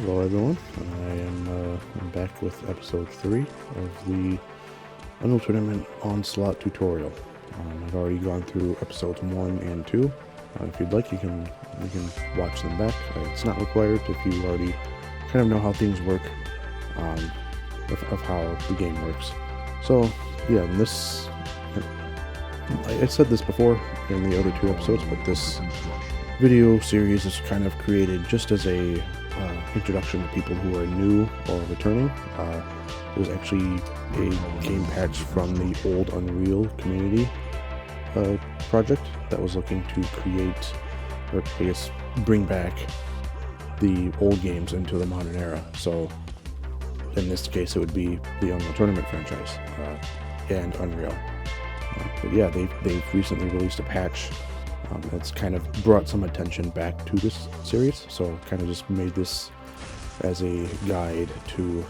Hello everyone, I'm back with episode 3 of the Unreal Tournament Onslaught tutorial. I've already gone through episodes 1 and 2. If you'd like, you can watch them back. It's not required if you already kind of know how things work, of how the game works. So yeah, I said this before in the other 2 episodes, but this video series is kind of created just as a introduction to people who are new or returning. It was actually a game patch from the OldUnreal community project that was looking to create, or I guess bring back the old games into the modern era. So in this case it would be the Unreal Tournament franchise and Unreal. But yeah, they've recently released a patch that's kind of brought some attention back to this series, so kind of just made this as a guide to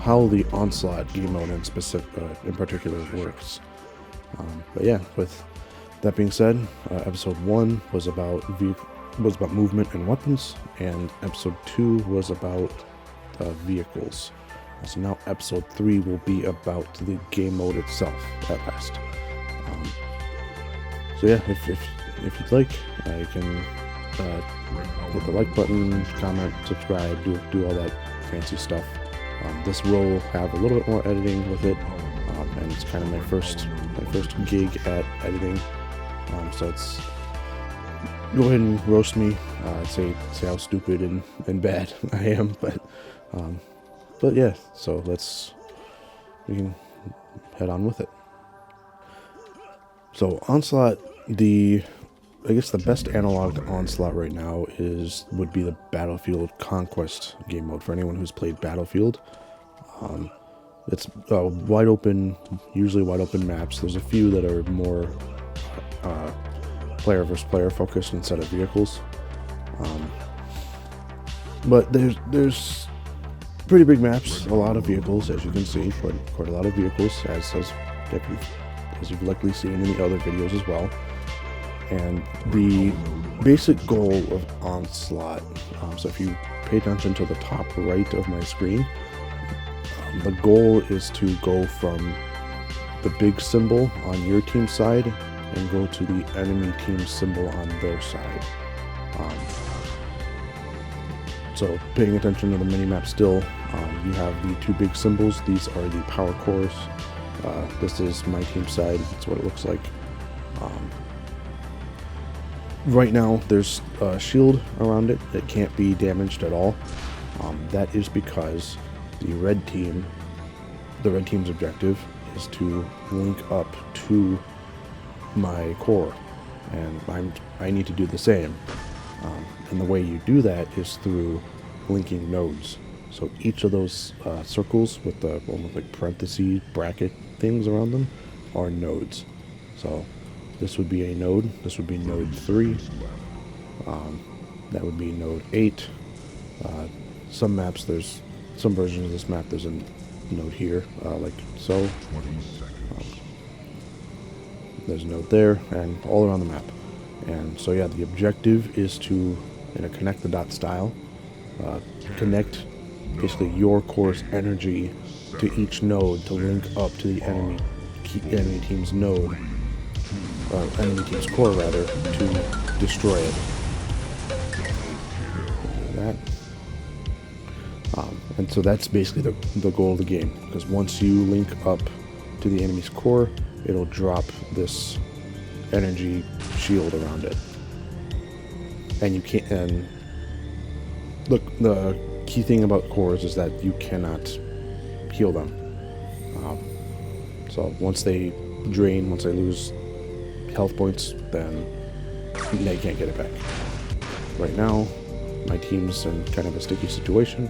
how the Onslaught game mode in particular works. But yeah, with that being said, episode 1 was about movement and weapons, and episode 2 was about vehicles. So now episode 3 will be about the game mode itself at last. So yeah, if you'd like, you can hit the like button, comment, subscribe, do all that fancy stuff. This will have a little bit more editing with it, and it's kind of my first gig at editing. So it's, go ahead and roast me, say how stupid and bad I am, but yeah. So we can head on with it. So Onslaught, I guess the best analog to Onslaught right now would be the Battlefield Conquest game mode for anyone who's played Battlefield. It's wide open, usually wide open maps. There's a few that are more player versus player focused instead of vehicles. But there's pretty big maps, a lot of vehicles, as you can see, quite a lot of vehicles, as you've likely seen in the other videos as well. And the basic goal of Onslaught, so if you pay attention to the top right of my screen, the goal is to go from the big symbol on your team's side and go to the enemy team's symbol on their side. So paying attention to the minimap still, you have the 2 big symbols. These are the power cores. This is my team's side. That's what it looks like. Right now there's a shield around it that can't be damaged at all. That is because the red team's objective is to link up to my core, and I need to do the same. And the way you do that is through linking nodes. So each of those circles with the almost like parenthesis bracket things around them are nodes. So this would be a node. This would be node 3. That would be node 8. Some maps, there's some versions of this map, there's a node here, like so. There's a node there, and all around the map. And so yeah, the objective is to, in a connect the dot style, connect basically your core's energy to each node to link up to the enemy team's node, enemy team's core rather, to destroy it. That. And so that's basically the goal of the game, because once you link up to the enemy's core, it'll drop this energy shield around it. And you can't, and look, the key thing about cores is that you cannot heal them. So once they drain, once they lose health points, then they can't get it back. Right now, my team's in kind of a sticky situation.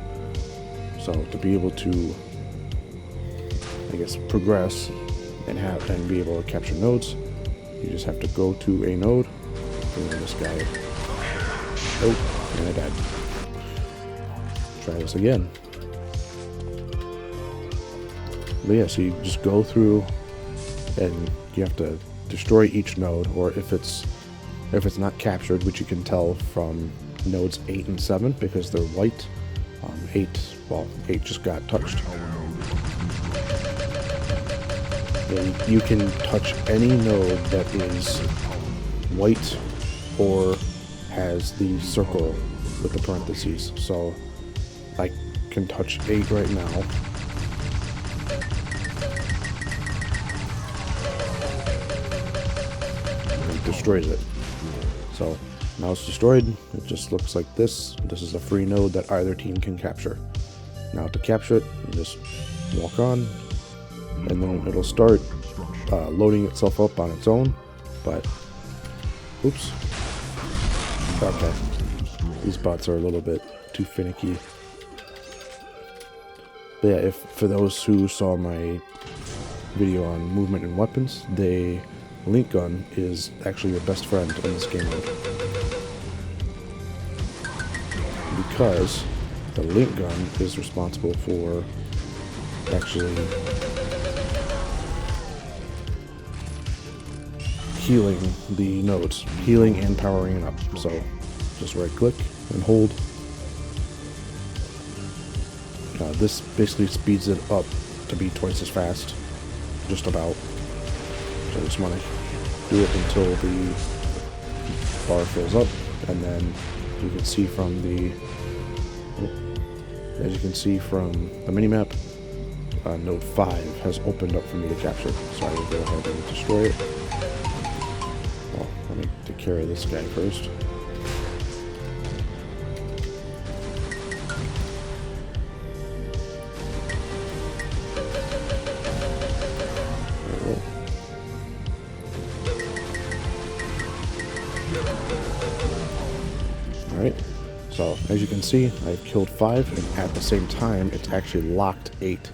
So to be able to, I guess, progress and be able to capture nodes, you just have to go to a node, bring this guy. Oh, and I died. Try this again. But yeah, so you just go through and you have to destroy each node, or if it's not captured, which you can tell from nodes 8 and 7 because they're white. 8 just got touched. And you can touch any node that is white or has the circle with the parentheses. So I can touch 8 right now. And it destroys it. So now it's destroyed. It just looks like this. This is a free node that either team can capture. Now to capture it, you just walk on, and then it'll start loading itself up on its own. But, oops. Okay. These bots are a little bit too finicky. But yeah, for those who saw my video on movement and weapons, the link gun is actually your best friend in this game mode. Because the link gun is responsible for actually healing the nodes, healing and powering it up. So just right click and hold. This basically speeds it up to be twice as fast, just about. So I just want to do it until the bar fills up, and then you can see from the, as you can see from the minimap, node 5 has opened up for me to capture. So I will go ahead and destroy it. Well, let me take care of this guy first. Alright, so as you can see, I've killed 5, and at the same time, it's actually locked 8.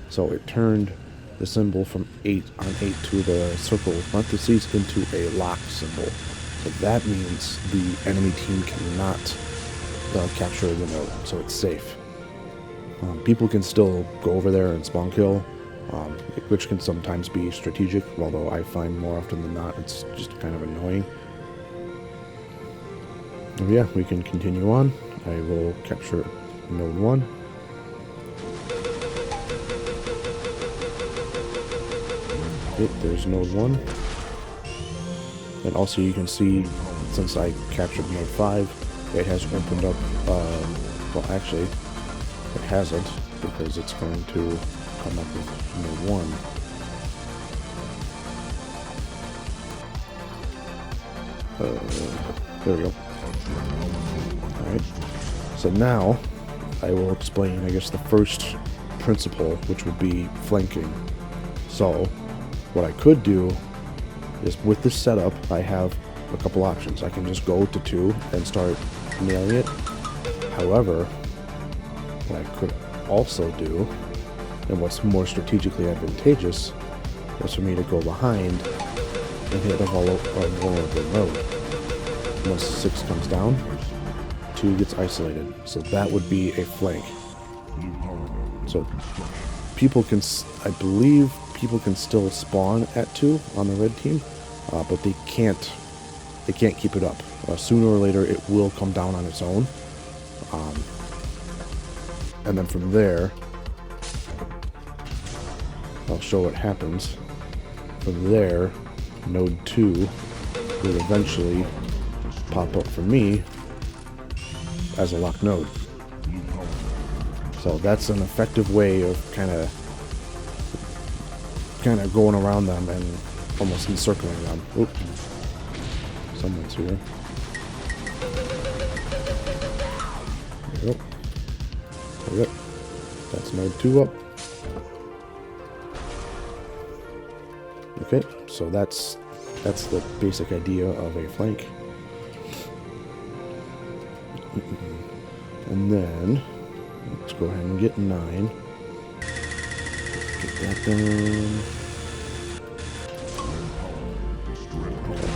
So it turned the symbol from 8 on 8 to the circle with parentheses into a lock symbol. So that means the enemy team cannot capture the node, so it's safe. People can still go over there and spawn kill, which can sometimes be strategic, although I find more often than not it's just kind of annoying. Yeah, we can continue on. I will capture node 1. Okay, there's node 1. And also you can see, since I captured node 5, it has opened up, well actually, it hasn't, because it's going to come up with node 1. There we go. Alright, so now I will explain, I guess, the first principle, which would be flanking. So what I could do is, with this setup, I have a couple options. I can just go to 2 and start nailing it. However, what I could also do, and what's more strategically advantageous, is for me to go behind and hit a vulnerable node. Once 6 comes down, 2 gets isolated. So that would be a flank. So people can, I believe people can still spawn at 2 on the red team, but they can't keep it up. Sooner or later it will come down on its own. And then from there, I'll show what happens. From there, node 2 will eventually pop up for me as a locked node. So that's an effective way of kind of going around them and almost encircling them. Oop. Someone's here. There we go. There we go. That's node 2 up. Okay, so that's the basic idea of a flank. And then let's go ahead and get 9. Get that done. Okay.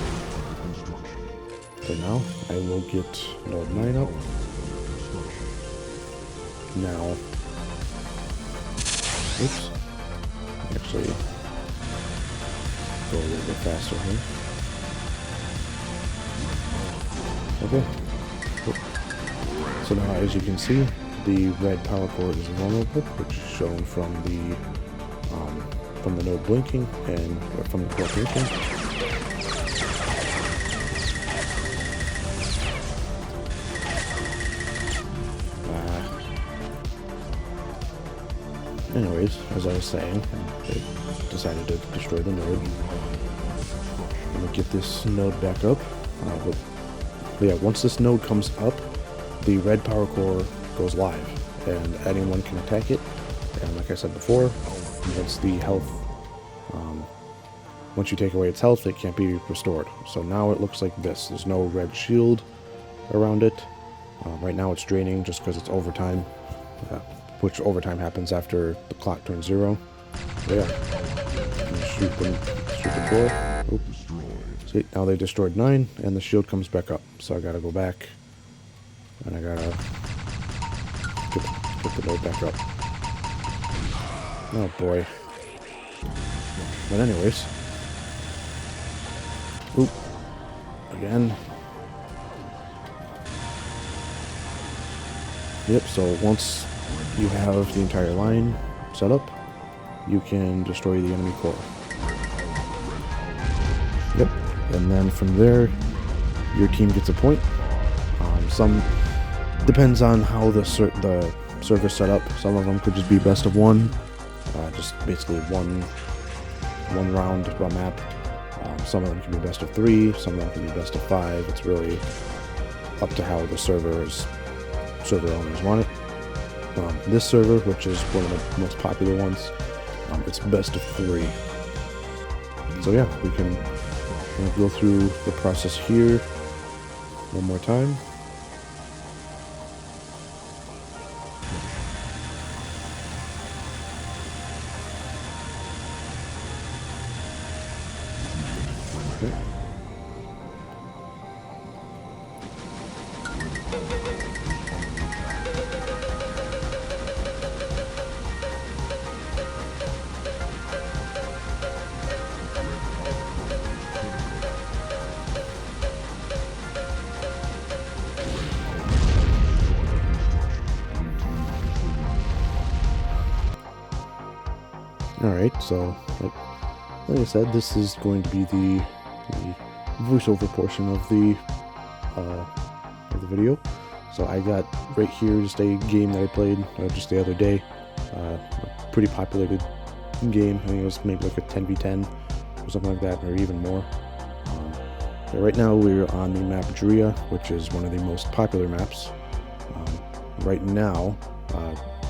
So now I will get node 9 up. Now, oops. Actually, go a little bit faster here. Okay. So now, as you can see, the red power cord is vulnerable, which is shown from the node blinking and from the core blinking. Anyways, as I was saying, they decided to destroy the node. I'm gonna get this node back up. But yeah, once this node comes up, the red power core goes live, and anyone can attack it. And like I said before, once the health, once you take away its health, it can't be restored. So now it looks like this. There's no red shield around it. Right now it's draining just because it's overtime, which overtime happens after the clock turns 0. So yeah, shoot the core. Oop. See, now they destroyed 9, and the shield comes back up. So I gotta go back, and I gotta get the node back up. Oh boy. But anyways. Oop. Again. Yep, so once you have the entire line set up, you can destroy the enemy core. Yep, and then from there, your team gets a point. Some depends on how the server's set up. Some of them could just be best of 1, just basically one round per map. Some of them can be best of 3. Some of them can be best of 5. It's really up to how the server owners want it. This server, which is one of the most popular ones, it's best of 3. So yeah, we can go through the process here one more time. Okay. Alright, so like I said, this is going to be the voiceover portion of the video. So I got right here just a game that I played just the other day, a pretty populated game. I think it was maybe like a 10v10 or something like that, or even more. Right now we're on the map Drea, which is one of the most popular maps. Right now,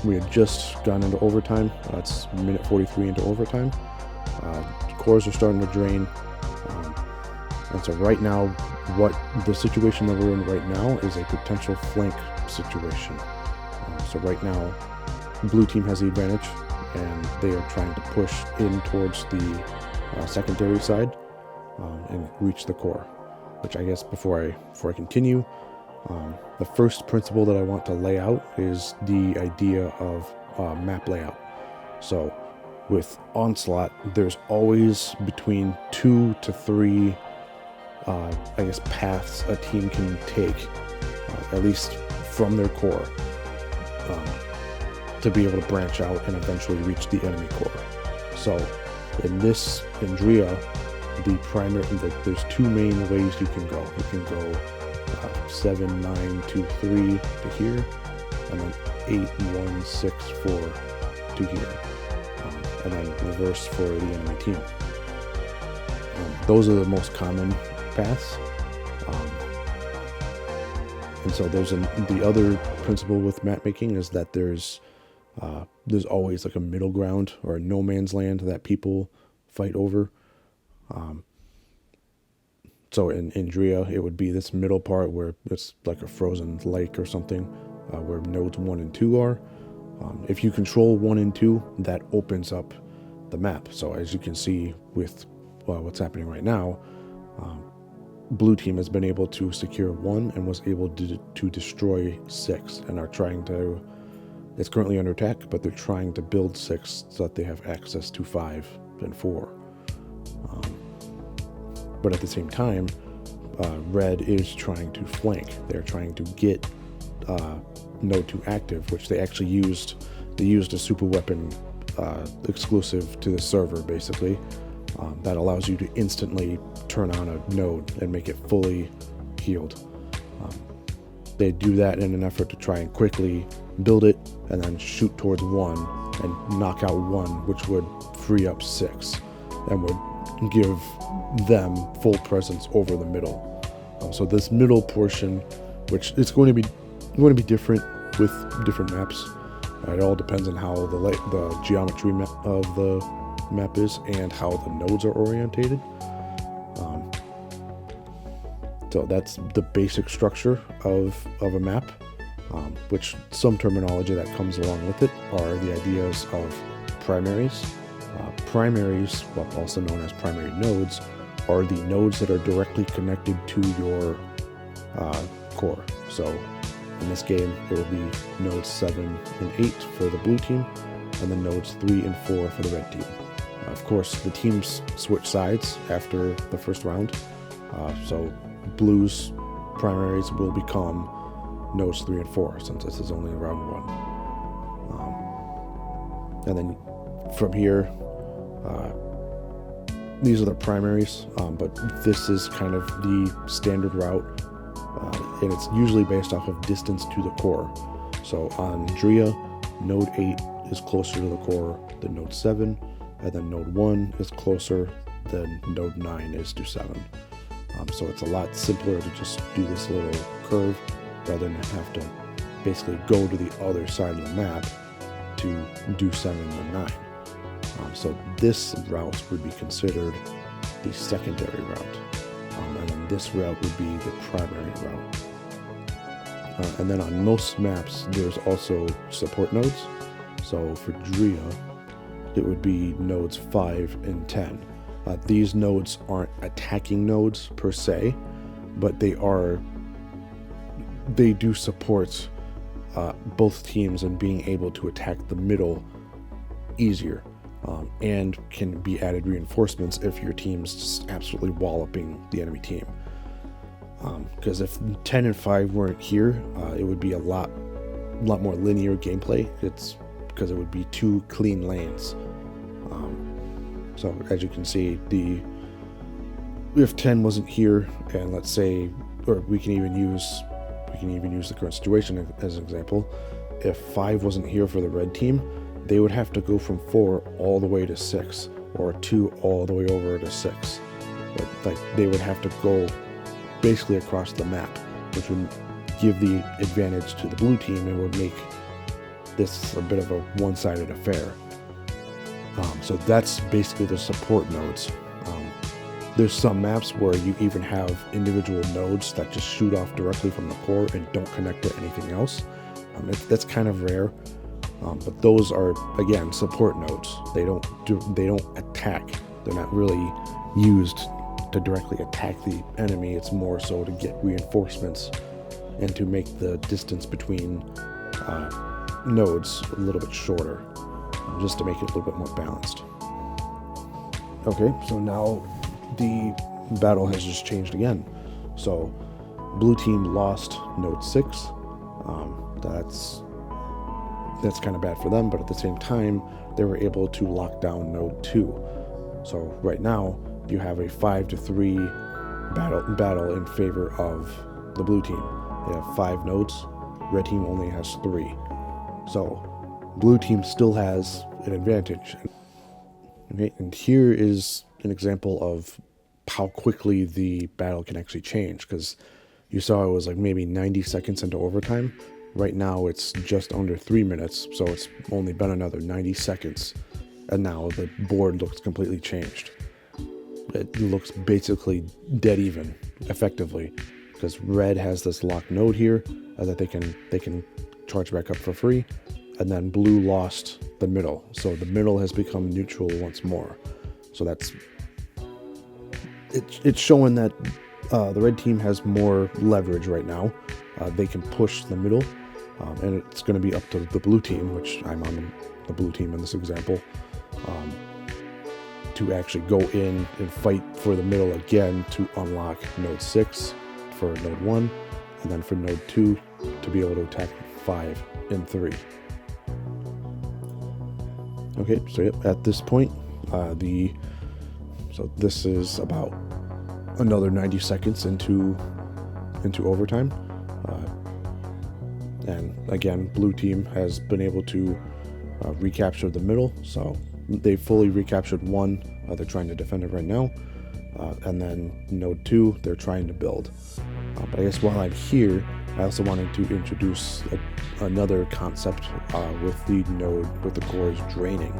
we had just gone into overtime. It's minute 43 into overtime. Cores are starting to drain. And so right now, what the situation that we're in right now is a potential flank situation. So right now, blue team has the advantage, and they are trying to push in towards the secondary side and reach the core. Which I guess before I continue, the first principle that I want to lay out is the idea of map layout. So with Onslaught, there's always between 2 to 3 I guess paths a team can take, at least from their core, to be able to branch out and eventually reach the enemy core. So in Drea, there's 2 main ways you can go. You can go 7, 9, 2, 3 to here, and then 8, 1, 6, 4 to here, and then reverse for the enemy team. Those are the most common paths. And so the other principle with map making is that there's always like a middle ground or a no man's land that people fight over. So in Drea, it would be this middle part where it's like a frozen lake or something, where nodes 1 and 2 are. If you control 1 and 2, that opens up the map. So as you can see with what's happening right now, blue team has been able to secure 1 and was able to destroy 6, and are trying to, it's currently under attack, but they're trying to build 6 so that they have access to 5 and 4. But at the same time, red is trying to flank. They're trying to get node 2 active, which they actually used. They used a super weapon exclusive to the server, basically, that allows you to instantly turn on a node and make it fully healed. They do that in an effort to try and quickly build it and then shoot towards 1 and knock out 1, which would free up 6 and would give them full presence over the middle. So this middle portion, which it's going to be different with different maps. It all depends on how the geometry of the map is and how the nodes are orientated. So that's the basic structure of a map, which some terminology that comes along with it are the ideas of primaries. Primaries, well, also known as primary nodes, are the nodes that are directly connected to your core. So in this game, it will be nodes 7 and 8 for the blue team, and then nodes 3 and 4 for the red team. Of course, the teams switch sides after the first round, so blue's primaries will become nodes 3 and 4, since this is only round 1. And then from here, these are the primaries, but this is kind of the standard route, and it's usually based off of distance to the core. So on Drea, node 8 is closer to the core than node 7, and then node 1 is closer than node 9 is to 7. So it's a lot simpler to just do this little curve rather than have to basically go to the other side of the map to do 7 and 9. So this route would be considered the secondary route, and then this route would be the primary route. And then on most maps, there's also support nodes. So for Drea, it would be nodes 5 and 10. These nodes aren't attacking nodes per se, but they do support both teams in being able to attack the middle easier, and can be added reinforcements if your team's just absolutely walloping the enemy team. Because if 10 and 5 weren't here, it would be a lot more linear gameplay. It's because it would be 2 clean lanes. So as you can see, if 10 wasn't here, and let's say, or we can even use the current situation as an example. If 5 wasn't here for the red team, they would have to go from 4 all the way to 6, or 2 all the way over to 6. But like they would have to go basically across the map, which would give the advantage to the blue team and would make this a bit of a one-sided affair. So that's basically the support nodes. There's some maps where you even have individual nodes that just shoot off directly from the core and don't connect to anything else. That's kind of rare, but those are, again, support nodes. They don't attack. They're not really used to directly attack the enemy. It's more so to get reinforcements and to make the distance between nodes a little bit shorter, just to make it a little bit more balanced. Okay, so now the battle has just changed again. So blue team lost node 6. That's kind of bad for them, but at the same time, they were able to lock down node 2. So right now, you have a 5-3 battle in favor of the blue team. They have 5 nodes. Red team only has 3. So blue team still has an advantage. Okay, and here is an example of how quickly the battle can actually change, because you saw it was like maybe 90 seconds into overtime. Right now it's just under 3 minutes, so it's only been another 90 seconds, and now the board looks completely changed. It looks basically dead even, effectively, because red has this locked node here that they can charge back up for free, and then blue lost the middle, so the middle has become neutral once more. So it's showing that the red team has more leverage right now. They can push the middle, and it's going to be up to the blue team, which I'm on the blue team in this example, to actually go in and fight for the middle again to unlock node 6 for node 1, and then for node 2 to be able to attack 5 and 3. Okay, so yep, at this point, so this is about another 90 seconds into overtime, and again, blue team has been able to recapture the middle, so they fully recaptured one. They're trying to defend it right now, and then node 2 they're trying to build. But I guess while I'm here, I also wanted to introduce another concept with the cores draining.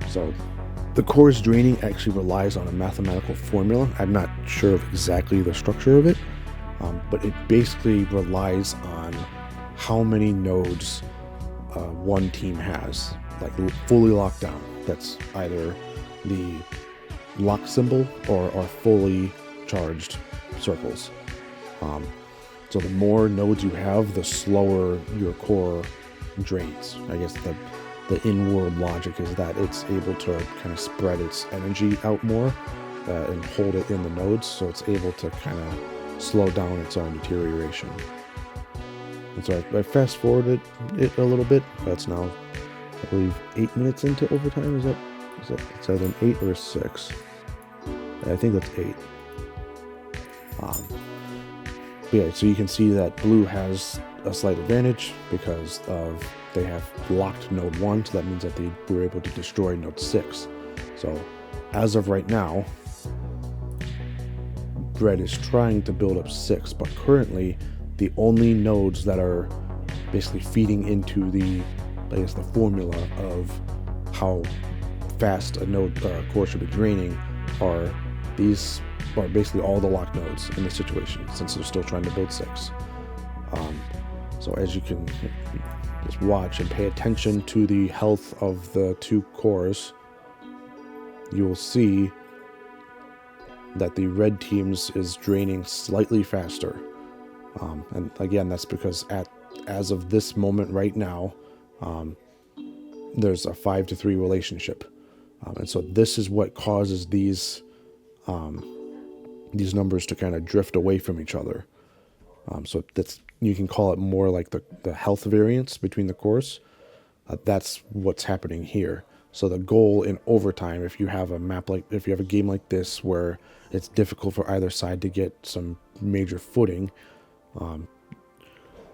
So the cores draining actually relies on a mathematical formula. I'm not sure of exactly the structure of it, but it basically relies on how many nodes one team has, like fully locked down. That's either the lock symbol or fully charged circles. So the more nodes you have, the slower your core drains. I guess the in-world logic is that it's able to kind of spread its energy out more and hold it in the nodes, so it's able to kind of slow down its own deterioration. And so I fast forwarded it a little bit. That's now, I believe, 8 minutes into overtime. Is that it's either an 8 or a 6? I think that's 8. Yeah, so you can see that blue has a slight advantage because they have locked node 1, so that means that they were able to destroy node 6. So as of right now, red is trying to build up 6, but currently the only nodes that are basically feeding into the formula of how fast a node core should be draining are basically all the locked nodes in this situation, since they're still trying to build 6. So as you can just watch and pay attention to the health of the 2 cores, you will see that the red team's is draining slightly faster. And again, that's because as of this moment right now, there's a 5-3 relationship. And so this is what causes these numbers to kind of drift away from each other. So you can call it more like the health variance between the cores. That's what's happening here. So the goal in overtime, if you have a game like this where it's difficult for either side to get some major footing,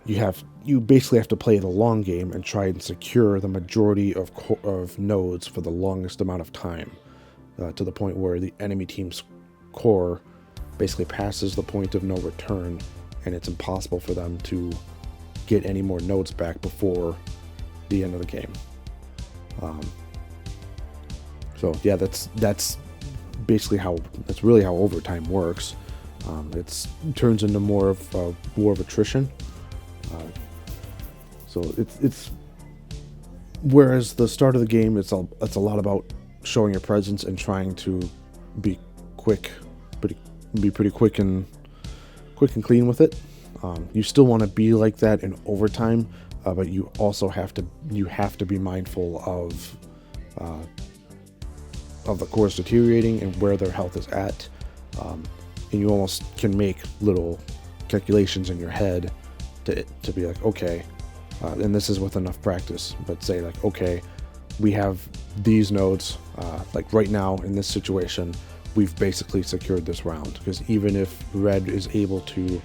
you basically have to play the long game and try and secure the majority of nodes for the longest amount of time, to the point where the enemy team's core basically passes the point of no return, and it's impossible for them to get any more nodes back before the end of the game. So yeah, that's basically that's really how overtime works. It turns into more of a war of attrition. So it's whereas the start of the game, it's a lot about showing your presence and trying to be pretty quick and clean with it. You still want to be like that in overtime, but you also have to be mindful of the cores deteriorating and where their health is at, and you almost can make little calculations in your head to be like, okay, and this is with enough practice, but say like, okay, we have these nodes, like right now in this situation, we've basically secured this round, because even if red is able to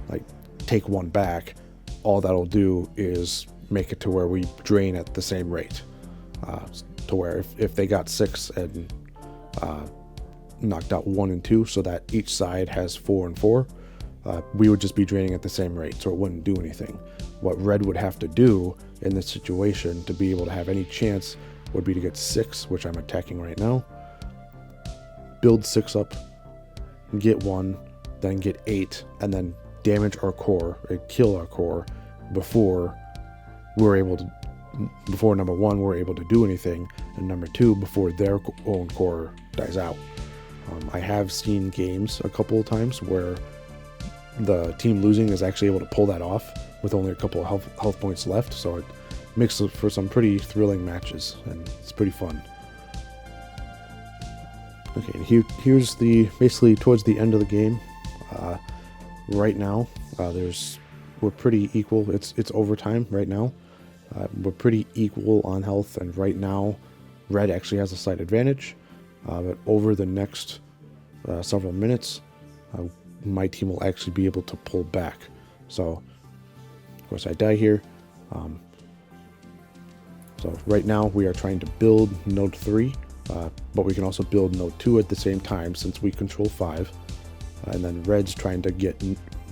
like take one back, all that'll do is make it to where we drain at the same rate, to where if they got 6 and knocked out 1 and 2, so that each side has 4 and 4, we would just be draining at the same rate, so it wouldn't do anything. What red would have to do in this situation to be able to have any chance would be to get 6, which I'm attacking right now, build 6 up, get 1, then get 8, and then damage our core, kill our core before number 1 we're able to do anything, and number 2 before their own core dies out. I have seen games a couple of times where the team losing is actually able to pull that off with only a couple of health points left, so it makes for some pretty thrilling matches, and it's pretty fun. Okay, and here's basically towards the end of the game, right now, we're pretty equal. It's overtime right now. We're pretty equal on health, and right now, red actually has a slight advantage. But over the next several minutes, my team will actually be able to pull back. So, of course, I die here. So right now we are trying to build node 3, but we can also build node 2 at the same time since we control 5. And then red's trying to get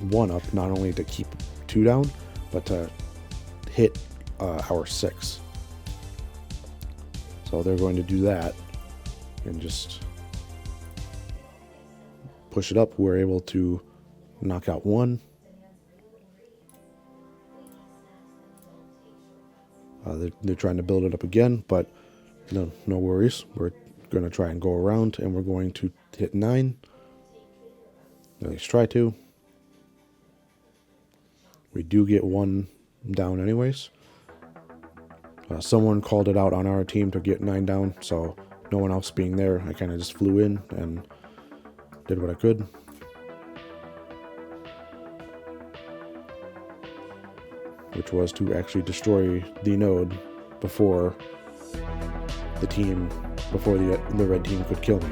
1 up, not only to keep 2 down, but to hit our 6. So they're going to do that and just push it up. We're able to knock out 1. They're trying to build it up again, but no worries. We're going to try and go around, and we're going to hit 9. At least try to. We do get 1 down anyways. Someone called it out on our team to get 9 down, so no one else being there, I kind of just flew in and did what I could. Which was to actually destroy the node before the red team could kill me.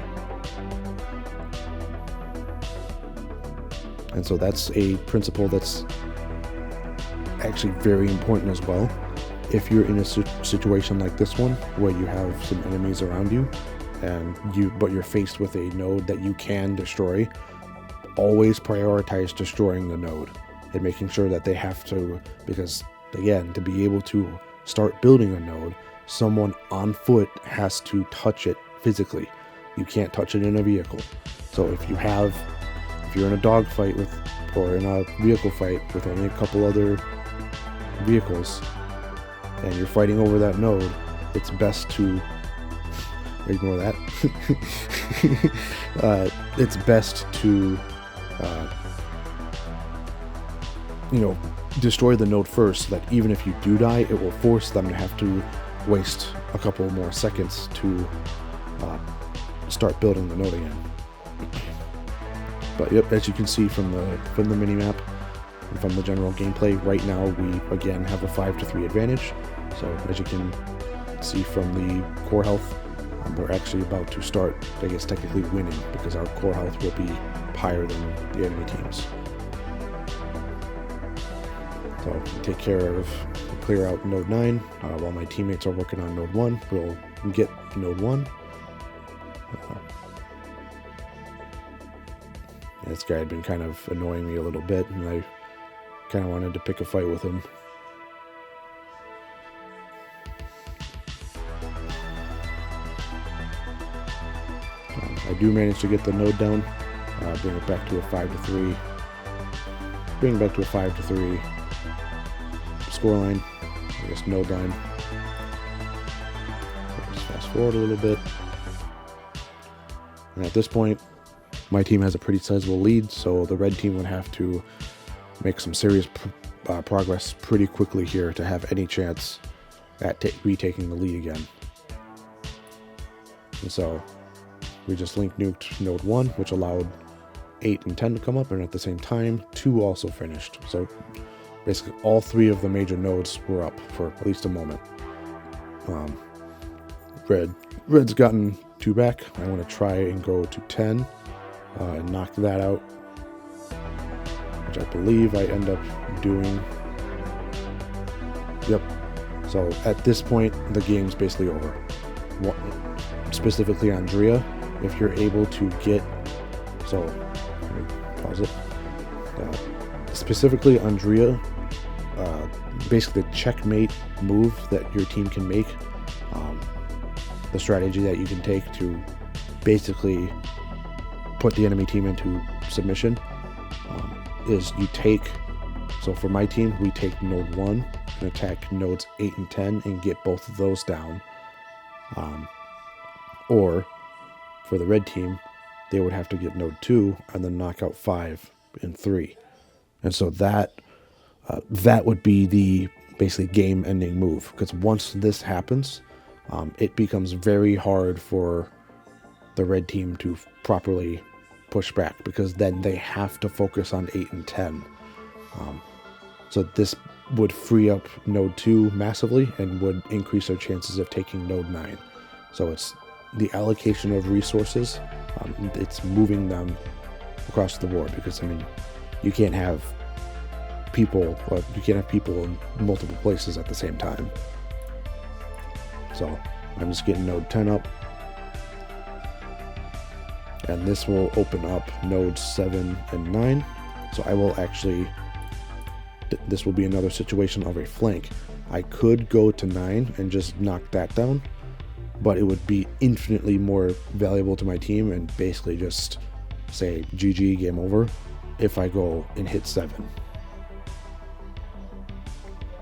And so that's a principle that's actually very important as well. If you're in a situation like this one, where you have some enemies around you, but you're faced with a node that you can destroy, always prioritize destroying the node and making sure that they have to, because again, to be able to start building a node, someone on foot has to touch it physically. You can't touch it in a vehicle. So if you're in a dog fight or in a vehicle fight with only a couple other vehicles, and you're fighting over that node, it's best to ignore that. It's best to destroy the node first, so that even if you do die, it will force them to have to waste a couple more seconds to start building the node again. But yep, as you can see from the mini-map and from the general gameplay, right now we again have a 5-3 advantage. So as you can see from the core health, we're actually about to start, I guess, technically winning, because our core health will be higher than the enemy teams. So take care of, clear out node 9 while my teammates are working on node 1. We'll get node 1. This guy had been kind of annoying me a little bit, and I kind of wanted to pick a fight with him. I do manage to get the node down, bring it back to a 5-3. Bring it back to a 5-3 scoreline, I guess node line. Just fast forward a little bit. And at this point, my team has a pretty sizable lead, so the red team would have to make some serious progress pretty quickly here to have any chance at retaking the lead again. And so we just link nuked node 1, which allowed 8 and 10 to come up, and at the same time 2 also finished. So basically all 3 of the major nodes were up for at least a moment. Red's gotten 2 back. I want to try and go to 10 and knock that out, which I believe I end up doing. Yep. So at this point, the game's basically over. Specifically Andrea, if you're able to get, so let me pause it. Specifically Andrea, basically the checkmate move that your team can make, the strategy that you can take to basically put the enemy team into submission, is you take, so for my team, we take node 1 and attack nodes 8 and 10 and get both of those down. Or for the red team, they would have to get node 2 and then knock out 5 and 3. And so that would be the basically game-ending move, because once this happens, it becomes very hard for the red team to properly pushed back, because then they have to focus on 8 and 10. So this would free up node 2 massively and would increase their chances of taking node 9. So it's the allocation of resources. It's moving them across the board, because I mean, you can't have people in multiple places at the same time. So I'm just getting node 10 up, and this will open up nodes 7 and 9. So I will actually, this will be another situation of a flank. I could go to 9 and just knock that down, but it would be infinitely more valuable to my team and basically just say GG, game over, if I go and hit 7.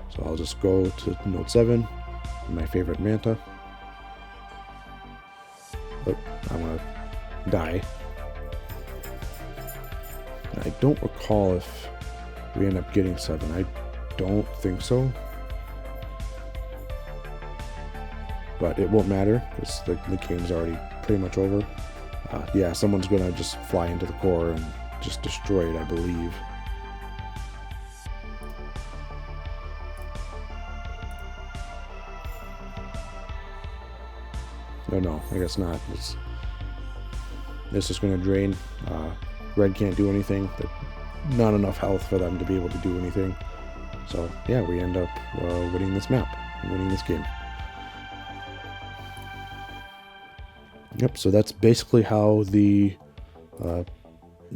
So I'll just go to node 7, my favorite Manta. Oh, I'm gonna die. I don't recall if we end up getting 7. I don't think so. But it won't matter, because the game's already pretty much over. Yeah, someone's gonna just fly into the core and just destroy it, I believe. Oh no, I guess not. It's just gonna drain. Red can't do anything. Not enough health for them to be able to do anything. So yeah, we end up winning this map, winning this game. Yep, so that's basically how the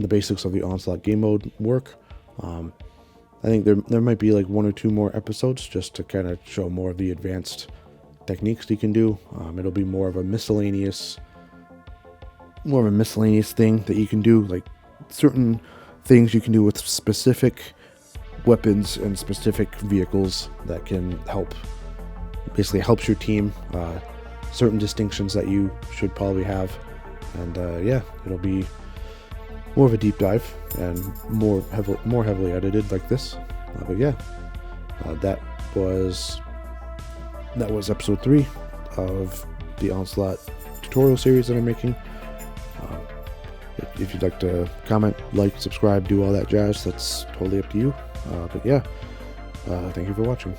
basics of the Onslaught game mode work. I think there might be like 1 or 2 more episodes just to kind of show more of the advanced techniques you can do. It'll be more of a miscellaneous thing that you can do, like certain things you can do with specific weapons and specific vehicles that can basically helps your team. Certain distinctions that you should probably have, and yeah, it'll be more of a deep dive and more heavily edited like this. But yeah, that was episode 3 of the Onslaught tutorial series that I'm making. If you'd like to comment, like, subscribe, do all that jazz, that's totally up to you. But yeah, thank you for watching.